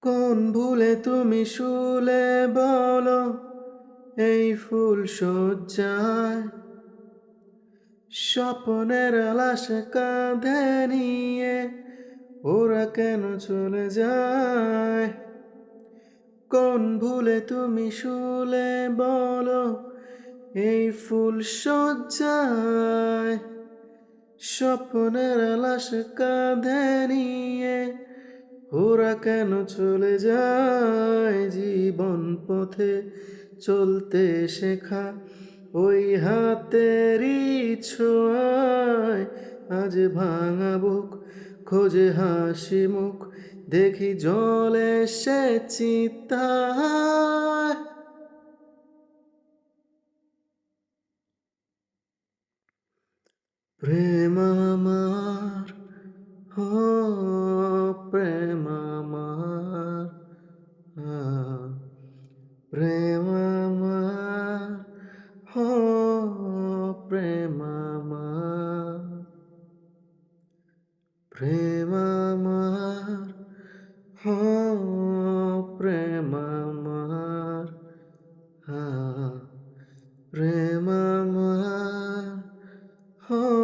কোন ভুলে তুমি শুলে বলো এই ফুল শয্যায় স্বপ্নের আলাস কাঁধে নিয়ে ওরা কেন চলে যায়? কোন ভুলে তুমি শুলে বলো এই ফুল শয্যায় স্বপ্নের আলাস কাঁধে নিয়ে ওরা কেন চলে যায়? জীবন পথে চলতে শেখা ওই হাতেরই ছোঁয়ায় আজ ভাঙা বুক খোঁজে হাসি মুখ, দেখি জলে সে চিতায়। প্রেম আমার, ও প্রেম আমার, প্রেম আমার, ও প্রেম আমার, প্রেম আমার, ও প্রেম আমার, প্রেম আমার, ও